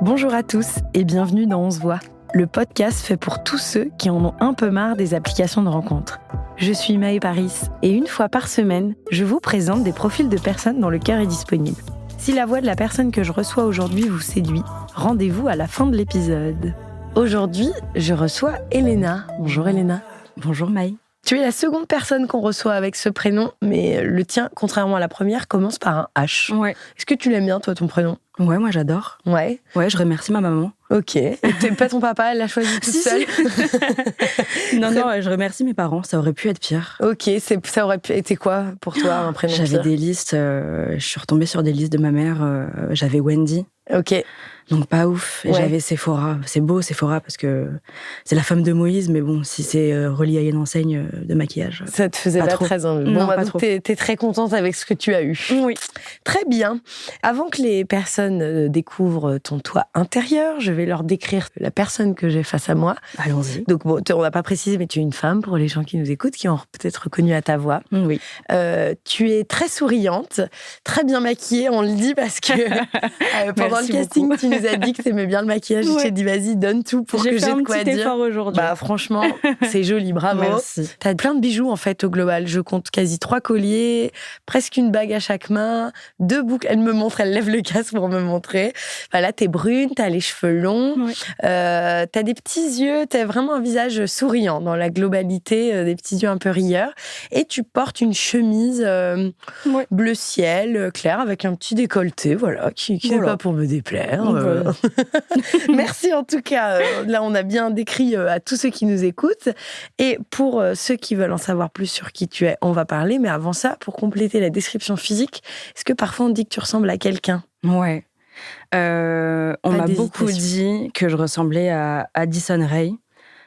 Bonjour à tous et bienvenue dans On se voit, le podcast fait pour tous ceux qui en ont un peu marre des applications de rencontres. Je suis Maë Paris et une fois par semaine, je vous présente des profils de personnes dont le cœur est disponible. Si la voix de la personne que je reçois aujourd'hui vous séduit, rendez-vous à la fin de l'épisode. Aujourd'hui, je reçois Elena. Bonjour Elena. Bonjour Maë. Tu es la seconde personne qu'on reçoit avec ce prénom, mais le tien, contrairement à la première, commence par un H. Ouais. Est-ce que tu l'aimes bien, toi, ton prénom ? Ouais, moi j'adore. Ouais. Ouais, je remercie ma maman. Ok. T'aimes pas ton papa, elle l'a choisi toute seule ? Non, je remercie mes parents, ça aurait pu être pire. Ok, ça aurait pu été quoi pour toi, un prénom J'avais pire ? des listes, je suis retombée sur des listes de ma mère, j'avais Wendy. Ok. Donc pas ouf. Et Ouais. j'avais Sephora. C'est beau Sephora parce que c'est la femme de Moïse, mais bon, si c'est relié à une enseigne de maquillage. Ça te faisait Pas pas trop. très envie. Non, pas donc trop. t'es très contente avec ce que tu as eu. Oui. Très bien. Avant que les personnes découvrent ton toi intérieur, je vais leur décrire la personne que j'ai face à moi. Allons-y. Donc bon, on n'a pas précisé, mais tu es une femme pour les gens qui nous écoutent, qui ont peut-être reconnu à ta voix. Oui. Tu es très souriante, très bien maquillée, on le dit parce que pendant Merci le casting, beaucoup. tu nous as dit que tu aimais bien le maquillage. Ouais. Je t'ai dit, vas-y, donne tout pour que J'ai fait j'ai un de quoi petit dire. effort aujourd'hui. Bah franchement, c'est joli, bravo. Merci. T'as plein de bijoux en fait au global. Je compte quasi 3 colliers, presque une bague à chaque main, 2 boucles. Elle me montre, elle lève le casque pour me montrer. Enfin, là, t'es brune, t'as les cheveux longs, Ouais. t'as des petits yeux, t'as vraiment un visage souriant dans la globalité, des petits yeux un peu rieurs. Et tu portes une chemise Ouais. bleu ciel, clair, avec un petit décolleté, voilà, qui n'est Voilà. pas pour me déplaire. Voilà. Merci en tout cas. Là, on a bien décrit à tous ceux qui nous écoutent. Et pour ceux qui veulent en savoir plus sur qui tu es, on va parler. Mais avant ça, pour compléter la description physique, est-ce que parfois on dit que tu ressembles à quelqu'un ? Ouais. On Pas m'a beaucoup d'hésitation. dit que je ressemblais à Addison Rae.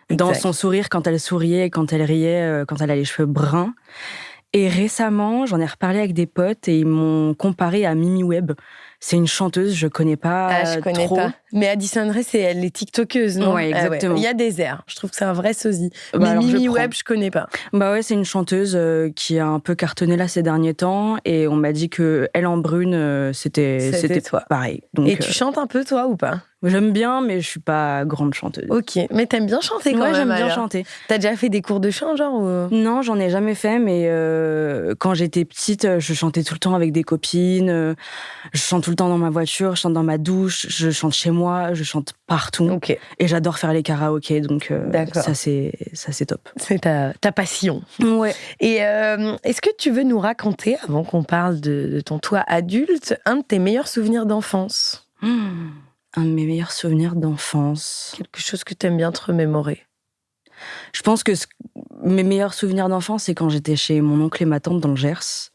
Dans Exact. son sourire, quand elle souriait, quand elle riait, quand elle a les cheveux bruns. Et récemment, j'en ai reparlé avec des potes et ils m'ont comparé à Mimi Webb. C'est une chanteuse, je connais pas Je connais trop. pas. Mais Addison Rae, elle est tiktokeuse, non ? Ouais, exactement. Il y a des airs. Je trouve que c'est un vrai sosie. Bah Mais alors, je Mimi prends. Webb, je connais pas. Bah ouais, c'est une chanteuse qui a un peu cartonné là ces derniers temps et on m'a dit que Elle en brune, c'était toi. pareil. Donc, Et tu chantes un peu, toi, ou pas ? j'aime bien, mais je suis pas grande chanteuse. Ok. Mais t'aimes bien chanter quand Ouais, même, j'aime bien alors. chanter. T'as déjà fait des cours de chant, genre ou... Non, j'en ai jamais fait, mais quand j'étais petite, je chantais tout le temps avec des copines. Je chante tout le temps dans ma voiture, je chante dans ma douche, je chante chez moi, je chante partout. Ok. Et j'adore faire les karaokés, donc D'accord. ça c'est top. C'est ta passion. Ouais. Et est-ce que tu veux nous raconter, avant qu'on parle de ton toi adulte, un de tes meilleurs souvenirs d'enfance ? Un de mes meilleurs souvenirs d'enfance. Quelque chose que t'aimes bien te remémorer. Je pense que mes meilleurs souvenirs d'enfance, c'est quand j'étais chez mon oncle et ma tante dans le Gers.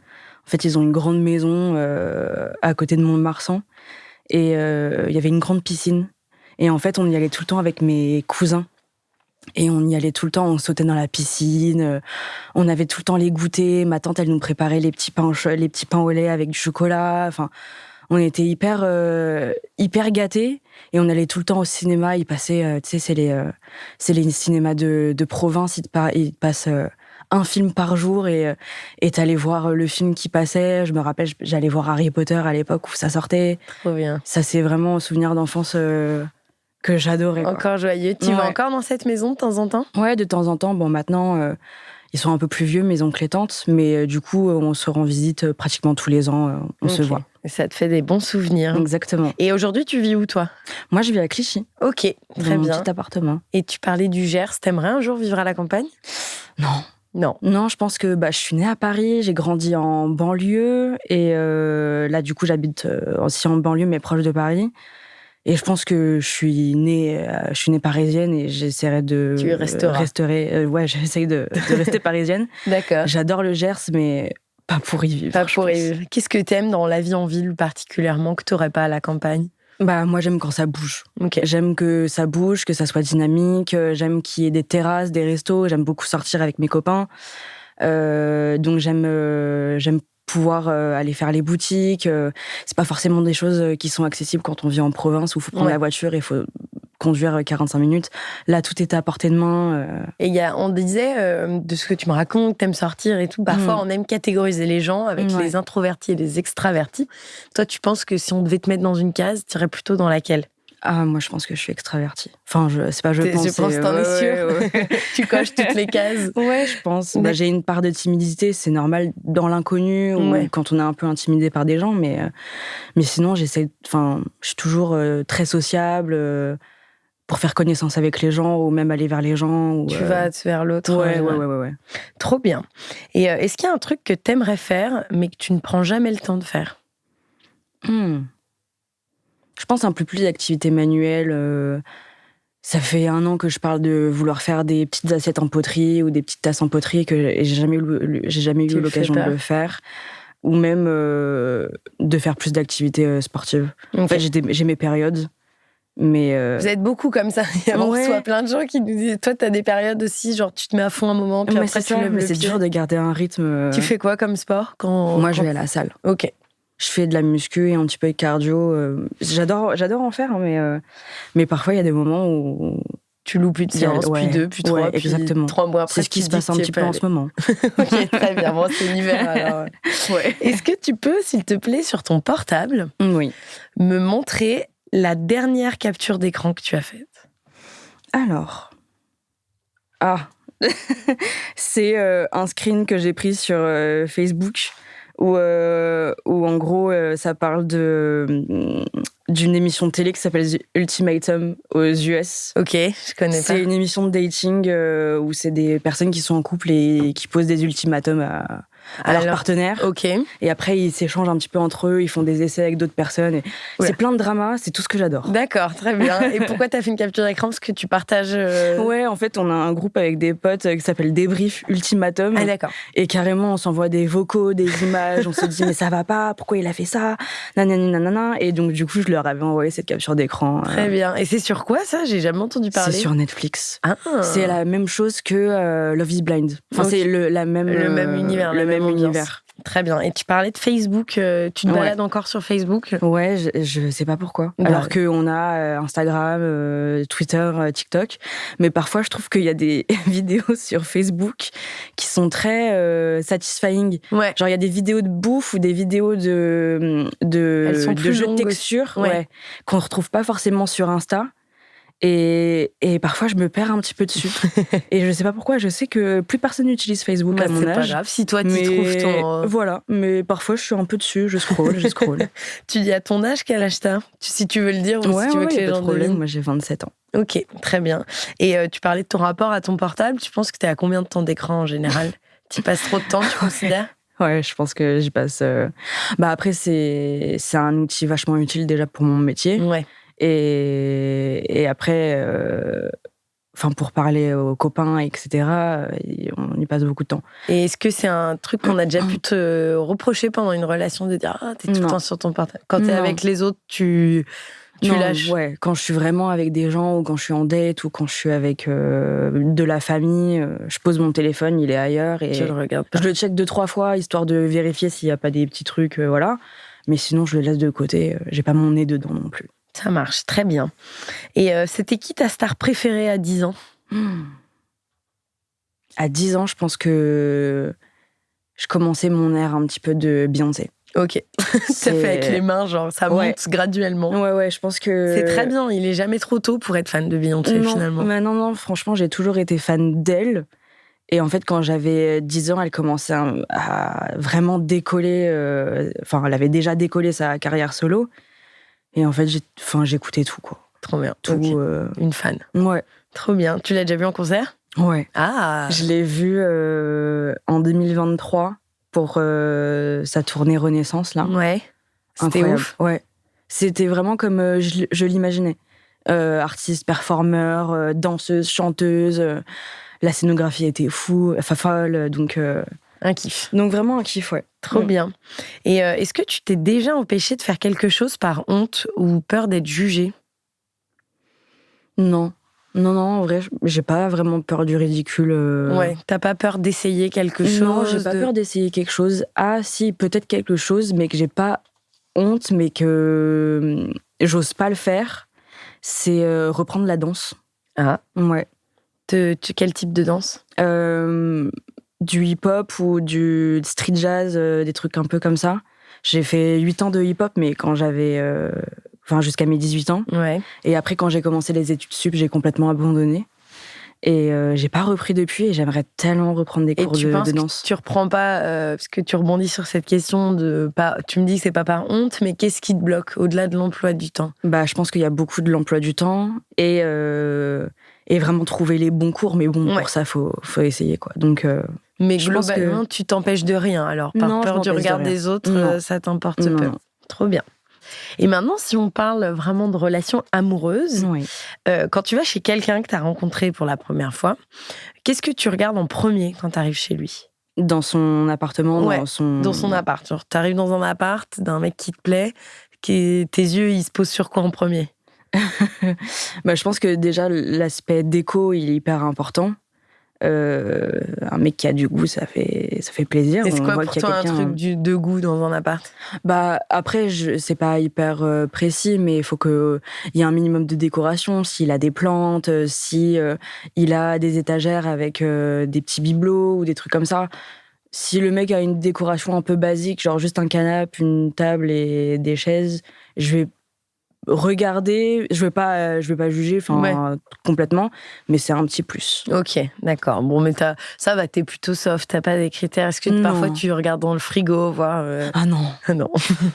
En fait, ils ont une grande maison à côté de Mont-de-Marsan. Et il y avait une grande piscine. Et en fait, on y allait tout le temps avec mes cousins. Et on y allait tout le temps, on sautait dans la piscine. On avait tout le temps les goûters. Ma tante, elle nous préparait les petits pains au lait avec du chocolat. Enfin, on était hyper gâtés. Et on allait tout le temps au cinéma. Ils passaient, tu sais, c'est les cinémas de province. Ils te passent un film par jour et t'allais voir le film qui passait. Je me rappelle, j'allais voir Harry Potter à l'époque où ça sortait. Trop bien. Ça, c'est vraiment un souvenir d'enfance que j'adorais. Quoi. Encore joyeux. Tu vas encore dans cette maison de temps en temps ? Ouais, de temps en temps. Bon, maintenant, ils sont un peu plus vieux, mes oncles et tantes, mais du coup, on se rend visite pratiquement tous les ans. On se voit. Et ça te fait des bons souvenirs. Exactement. Et aujourd'hui, tu vis où, toi ? Moi, je vis à Clichy. Ok, Dans très mon bien. petit appartement. Et tu parlais du Gers. T'aimerais un jour vivre à la campagne ? Non. Non. Non, je pense que je suis née à Paris, j'ai grandi en banlieue, et là, du coup, j'habite aussi en banlieue, mais proche de Paris. Et je pense que je suis née parisienne et j'essaierai de... Tu y resteras. J'essaie de rester parisienne. D'accord. J'adore le Gers, mais pas pour y vivre. Pas pour y vivre. Qu'est-ce que t'aimes dans la vie en ville particulièrement que t'aurais pas à la campagne ? Moi, j'aime quand ça bouge. Ok. J'aime que ça bouge, que ça soit dynamique. J'aime qu'il y ait des terrasses, des restos. J'aime beaucoup sortir avec mes copains. Donc, j'aime pouvoir aller faire les boutiques. C'est pas forcément des choses qui sont accessibles quand on vit en province où il faut prendre la voiture et il faut conduire 45 minutes. Là, tout est à portée de main. Et on disait, de ce que tu me racontes, t'aimes sortir et tout, parfois on aime catégoriser les gens avec les introvertis et les extravertis. Toi, tu penses que si on devait te mettre dans une case, t'irais plutôt dans laquelle ? Ah, moi, je pense que je suis extravertie. Enfin, c'est pas je pense. Je pense, t'en es sûre. Ouais. Tu coches toutes les cases. Ouais, je pense. J'ai une part de timidité, c'est normal dans l'inconnu ou quand on est un peu intimidé par des gens, mais sinon, je suis toujours très sociable pour faire connaissance avec les gens ou même aller vers les gens. Ou, tu vas vers l'autre. Ouais. Trop bien. Et est-ce qu'il y a un truc que t'aimerais faire, mais que tu ne prends jamais le temps de faire? Je pense un peu plus d'activités manuelles. Ça fait 1 an que je parle de vouloir faire des petites assiettes en poterie ou des petites tasses en poterie et j'ai jamais eu l'occasion de le faire. Ou même de faire plus d'activités sportives. Okay. En fait, j'ai mes périodes. Mais Vous êtes beaucoup comme ça. On reçoit plein de gens qui nous disent, toi, t'as des périodes aussi, genre tu te mets à fond un moment, puis après tu lèves le pied. C'est dur de garder un rythme. Tu fais quoi comme sport Moi, je vais à la salle. Ok. Je fais de la muscu et un petit peu de cardio. J'adore en faire, mais parfois, il y a des moments où... Tu loues plus de séances, puis 2, puis 3, puis exactement. 3 mois après. C'est ce qui se passe un petit peu en ce moment. Ok, très bien. Bon, c'est l'hiver, alors. Ouais. Est-ce que tu peux, s'il te plaît, sur ton portable, me montrer la dernière capture d'écran que tu as faite? Alors... c'est un screen que j'ai pris sur Facebook où en gros, ça parle d'une émission de télé qui s'appelle The Ultimatum aux US. Ok, je connais pas. C'est une émission de dating où c'est des personnes qui sont en couple et qui posent des ultimatums à leur partenaire. Ok. Et après, ils s'échangent un petit peu entre eux, ils font des essais avec d'autres personnes. Et c'est plein de drama, c'est tout ce que j'adore. D'accord, très bien. Et pourquoi t'as fait une capture d'écran? Parce que tu partages... Ouais, en fait, on a un groupe avec des potes qui s'appelle Débrief Ultimatum. Ah, d'accord. Et carrément, on s'envoie des vocaux, des images, on se dit, mais ça va pas, pourquoi il a fait ça? Nanana. Et donc, du coup, je leur avais envoyé cette capture d'écran. Très bien. Et c'est sur quoi, ça? J'ai jamais entendu parler. C'est sur Netflix. Ah. C'est la même chose que Love is Blind. Enfin, c'est le même univers. Le même univers. Très bien. Et tu parlais de Facebook. Tu te balades encore sur Facebook? Ouais, je sais pas pourquoi. Alors qu'on a Instagram, Twitter, TikTok. Mais parfois, je trouve qu'il y a des vidéos sur Facebook qui sont très satisfying. Ouais. Genre, il y a des vidéos de bouffe ou des vidéos de jeux de texture qu'on retrouve pas forcément sur Insta. Et parfois, je me perds un petit peu dessus. Et je sais pas pourquoi, je sais que plus personne n'utilise Facebook à mon âge. C'est pas grave, si toi, tu trouves ton... Voilà, mais parfois, je suis un peu dessus, je scrolle. Tu dis à ton âge, quel âge t'as? Si tu veux le dire, ou si tu veux que les gens devinent. Moi, j'ai 27 ans. Ok, très bien. Et tu parlais de ton rapport à ton portable, tu penses que t'es à combien de temps d'écran en général? Tu passes trop de temps, tu considères? Ouais, je pense que j'y passe... Après, c'est un outil vachement utile déjà pour mon métier. Ouais. Et après, pour parler aux copains, etc., on y passe beaucoup de temps. Et est-ce que c'est un truc qu'on a déjà pu te reprocher pendant une relation, de dire « Ah, t'es tout le temps sur ton portable ». Quand t'es avec les autres, tu lâches? Ouais, quand je suis vraiment avec des gens, ou quand je suis en date, ou quand je suis avec de la famille, je pose mon téléphone, il est ailleurs, et je le regarde pas. Je le check 2-3 fois, histoire de vérifier s'il n'y a pas des petits trucs, voilà. Mais sinon, je le laisse de côté, j'ai pas mon nez dedans non plus. Ça marche, très bien. Et c'était qui ta star préférée à 10 ans? À 10 ans, je pense que je commençais mon ère un petit peu de Beyoncé. Ok. Ça fait avec les mains, genre ça monte graduellement. Ouais, je pense que... C'est très bien, il est jamais trop tôt pour être fan de Beyoncé finalement. Mais non, franchement, j'ai toujours été fan d'elle. Et en fait, quand j'avais 10 ans, elle commençait à vraiment décoller. Elle avait déjà décollé sa carrière solo. Et en fait, j'écoutais tout, quoi. Trop bien. Tout. Okay. Une fan. Ouais. Trop bien. Tu l'as déjà vu en concert? Ouais. Ah. Je l'ai vu en 2023 pour sa tournée Renaissance, là. Ouais. C'était ouf. Ouais. C'était vraiment comme je l'imaginais. Artiste, performeur, danseuse, chanteuse. La scénographie était folle, donc... Un kiff. Donc vraiment un kiff, ouais. Trop bien. Et est-ce que tu t'es déjà empêché de faire quelque chose par honte ou peur d'être jugé? Non, en vrai, j'ai pas vraiment peur du ridicule. Ouais, t'as pas peur d'essayer quelque chose? Non, j'ai pas peur d'essayer quelque chose. Ah si, peut-être quelque chose, mais que j'ai pas honte, mais que j'ose pas le faire, c'est reprendre la danse. Ah. Ouais. Quel type de danse? Du hip-hop ou du street jazz, des trucs un peu comme ça. J'ai fait 8 ans de hip-hop, mais quand j'avais Enfin, jusqu'à mes 18 ans. Ouais. Et après, quand j'ai commencé les études sup, j'ai complètement abandonné. Et j'ai pas repris depuis et j'aimerais tellement reprendre des cours de danse. Et tu penses que tu reprends pas, parce que tu rebondis sur cette question tu me dis que c'est pas par honte, mais qu'est-ce qui te bloque au-delà de l'emploi du temps? Je pense qu'il y a beaucoup de l'emploi du temps et vraiment trouver les bons cours. Mais bon, pour ça, faut essayer, quoi. Donc, mais globalement, tu t'empêches de rien, alors, par peur du regard des autres, ça t'importe peu. Non. Trop bien. Et maintenant, si on parle vraiment de relations amoureuses, quand tu vas chez quelqu'un que tu as rencontré pour la première fois, qu'est-ce que tu regardes en premier quand tu arrives chez lui? Dans son appartement, dans son appart. Genre, tu arrives dans un appart d'un mec qui te plaît, tes yeux, ils se posent sur quoi en premier? Je pense que déjà, l'aspect déco, il est hyper important. Un mec qui a du goût, ça fait plaisir. Et c'est quoi pour toi un truc de goût dans un appart? Après, c'est pas hyper précis, mais il faut qu'il y ait un minimum de décoration. S'il a des plantes, si il a des étagères avec des petits bibelots ou des trucs comme ça. Si le mec a une décoration un peu basique, genre juste un canapé, une table et des chaises, je vais regarder, je vais pas juger complètement, mais c'est un petit plus. Ok, d'accord. Bon, mais ça va, t'es plutôt soft, t'as pas des critères. Est-ce que parfois tu regardes dans le frigo, voir Ah non. Non.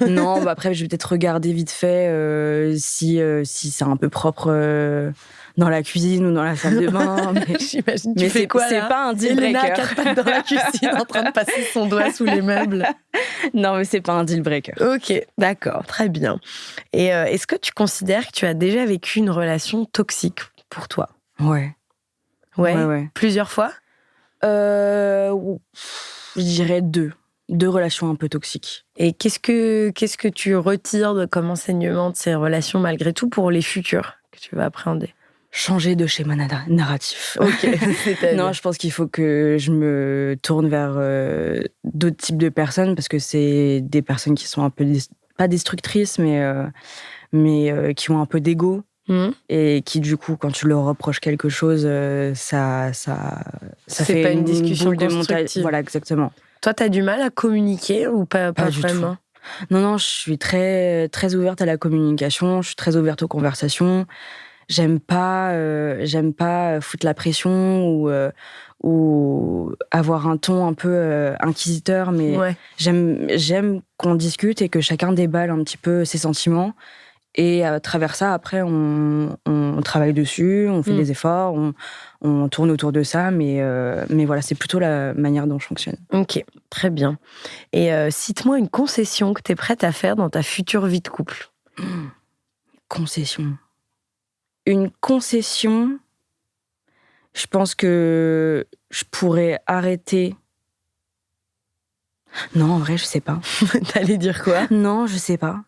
Non, après je vais peut-être regarder vite fait si c'est un peu propre dans la cuisine ou dans la salle de bain. J'imagine. Tu fais quoi là? C'est pas un deal breaker. Elena a 4 pattes dans la cuisine en train de passer son doigt sous les meubles. Non, mais c'est pas un deal breaker. Ok, d'accord, très bien. Et est-ce que tu considères que tu as déjà vécu une relation toxique pour toi? Ouais. Plusieurs fois? Je dirais 2 relations un peu toxiques. Et qu'est-ce que tu retires comme enseignement de ces relations malgré tout pour les futures que tu vas appréhender? Changer de schéma narratif. Ok. Non, je pense qu'il faut que je me tourne vers d'autres types de personnes parce que c'est des personnes qui sont un peu pas destructrices, mais qui ont un peu d'ego et qui du coup, quand tu leur reproches quelque chose, ça fait pas une discussion boule de constructive. montagne. Voilà, exactement. Toi, t'as du mal à communiquer ou pas vraiment? Non, je suis très très ouverte à la communication. Je suis très ouverte aux conversations. J'aime pas foutre la pression ou avoir un ton un peu inquisiteur, mais j'aime qu'on discute et que chacun déballe un petit peu ses sentiments. Et à travers ça, après, on travaille dessus, on fait des efforts, on tourne autour de ça, mais voilà, c'est plutôt la manière dont je fonctionne. Ok, très bien. Et cite-moi une concession que tu es prête à faire dans ta future vie de couple. Concession. Une concession, je pense que je pourrais arrêter. Non, en vrai, je sais pas. T'allais dire quoi? Non, je sais pas.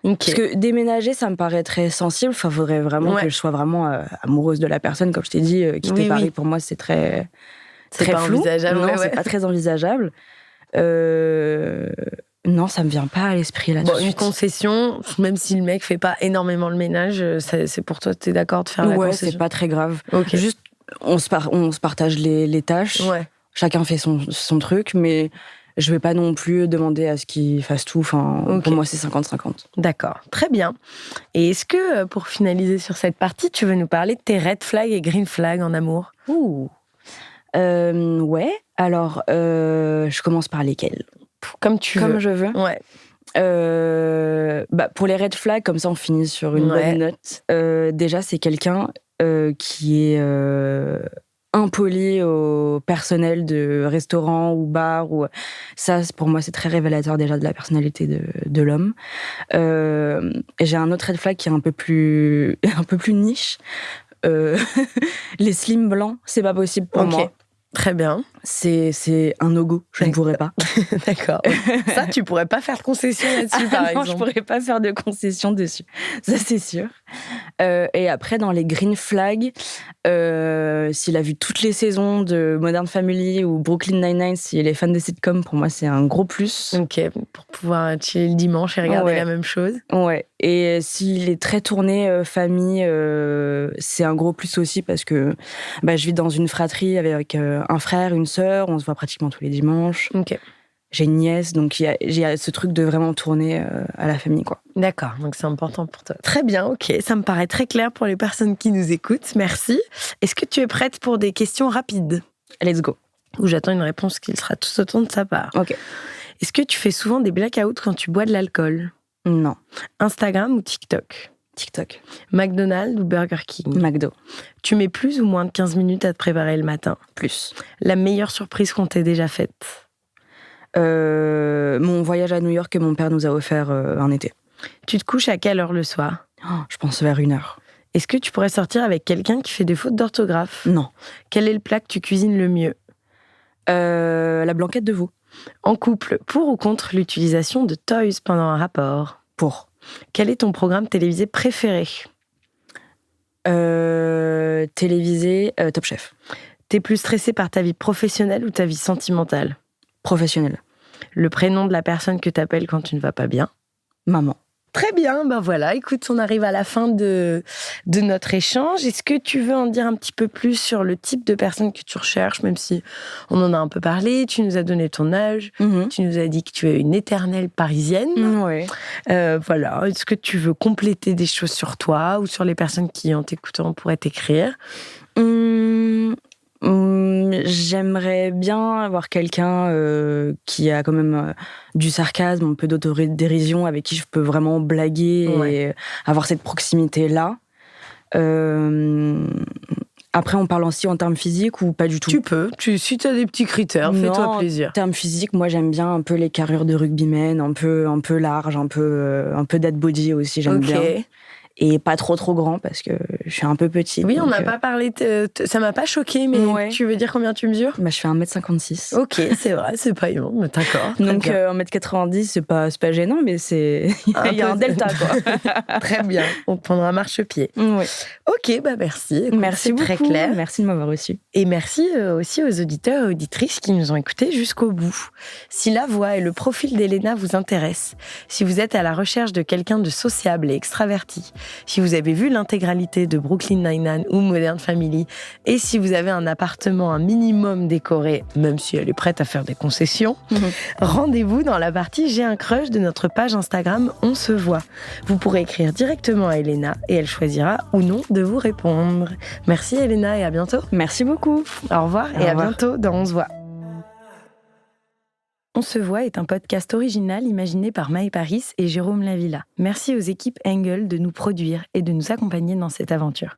Okay. Parce que déménager, ça me paraît très sensible. Enfin, faudrait vraiment que je sois vraiment amoureuse de la personne. Comme je t'ai dit, quitter Paris, pour moi, c'est très pas flou. Envisageable. Non, c'est pas très envisageable. Non, ça me vient pas à l'esprit là tout de suite. Une concession, même si le mec fait pas énormément le ménage, c'est pour toi, t'es d'accord de faire la concession? Ouais, c'est pas très grave. Okay. Juste, on se partage les tâches. Ouais. Chacun fait son truc, mais je vais pas non plus demander à ce qu'il fasse tout. Enfin, pour moi, c'est 50-50. D'accord, très bien. Et est-ce que, pour finaliser sur cette partie, tu veux nous parler de tes red flags et green flags en amour? Ouais. Alors, je commence par lesquels? Comme je veux. Ouais. Pour les red flags, comme ça on finit sur une bonne note. Déjà, c'est quelqu'un qui est impoli au personnel de restaurant ou bar. Ça, pour moi, c'est très révélateur déjà de la personnalité de l'homme. J'ai un autre red flag qui est un peu plus niche. Les slim blancs, c'est pas possible pour moi. Très bien. C'est un no-go, je ne pourrais pas. D'accord. Ça, tu pourrais pas faire de concession là-dessus, par exemple. Non, je pourrais pas faire de concession dessus. Ça, c'est sûr. Et après, dans les green flags, s'il a vu toutes les saisons de Modern Family ou Brooklyn Nine-Nine, s'il est fan de sitcom, pour moi, c'est un gros plus. Ok, pour pouvoir chiller le dimanche et regarder la même chose. Ouais. Et s'il est très tourné famille, c'est un gros plus aussi parce que je vis dans une fratrie avec un frère, une sœur, on se voit pratiquement tous les dimanches. Ok. J'ai une nièce, donc j'ai ce truc de vraiment tourner à la famille, quoi. D'accord, donc c'est important pour toi. Très bien, ok, ça me paraît très clair pour les personnes qui nous écoutent, merci. Est-ce que tu es prête pour des questions rapides ? Let's go. Où j'attends une réponse qui sera tout autant de sa part. Ok. Est-ce que tu fais souvent des blackouts quand tu bois de l'alcool ? Non. Instagram ou TikTok ? TikTok. McDonald's ou Burger King ? McDo. Tu mets plus ou moins de 15 minutes à te préparer le matin ? Plus. La meilleure surprise qu'on t'ait déjà faite ? Mon voyage à New York que mon père nous a offert un été. Tu te couches à quelle heure le soir ? Je pense vers 1h. Est-ce que tu pourrais sortir avec quelqu'un qui fait des fautes d'orthographe ? Non. Quel est le plat que tu cuisines le mieux ? La blanquette de veau. En couple, pour ou contre l'utilisation de toys pendant un rapport ? Pour. Quel est ton programme télévisé préféré ? Télévisé, Top Chef. T'es plus stressé par ta vie professionnelle ou ta vie sentimentale ? Professionnel. Le prénom de la personne que t'appelles quand tu ne vas pas bien ? Maman. Très bien, ben voilà, écoute, on arrive à la fin de notre échange. Est-ce que tu veux en dire un petit peu plus sur le type de personne que tu recherches, même si on en a un peu parlé, tu nous as donné ton âge, tu nous as dit que tu es une éternelle parisienne. Ouais. Voilà, est-ce que tu veux compléter des choses sur toi ou sur les personnes qui, en t'écoutant, pourraient t'écrire ? J'aimerais bien avoir quelqu'un qui a quand même du sarcasme, un peu d'autodérision, avec qui je peux vraiment blaguer et avoir cette proximité-là. Après, on parle aussi en termes physiques ou pas du tout ? Tu peux, si tu as des petits critères, fais-toi plaisir. En termes physiques, moi j'aime bien un peu les carrures de rugbyman, un peu large, un peu dad body aussi, j'aime bien. Et pas trop grand parce que je suis un peu petite. Oui, on n'a pas parlé, ça m'a pas choqué, mais tu veux dire combien tu mesures ? Je fais 1m56. Ok, c'est vrai, c'est pas énorme, mais d'accord. Donc 1m90, c'est pas pas gênant, mais il y a un delta, quoi. Très bien, on te prendra marchepied. Oui. Ok, merci. Écoute, merci beaucoup. Très clair. Merci de m'avoir reçu. Et merci aussi aux auditeurs et auditrices qui nous ont écoutés jusqu'au bout. Si la voix et le profil d'Elena vous intéressent, si vous êtes à la recherche de quelqu'un de sociable et extraverti, si vous avez vu l'intégralité de Brooklyn Nine-Nine ou Modern Family, et si vous avez un appartement un minimum décoré, même si elle est prête à faire des concessions, rendez-vous dans la partie J'ai un crush de notre page Instagram On se voit. Vous pourrez écrire directement à Elena et elle choisira ou non de vous répondre. Merci Elena et à bientôt. Merci beaucoup. Au revoir et à bientôt dans On se voit. On se voit est un podcast original imaginé par Maë Paris et Jérôme Lavilla. Merci aux équipes Engel de nous produire et de nous accompagner dans cette aventure.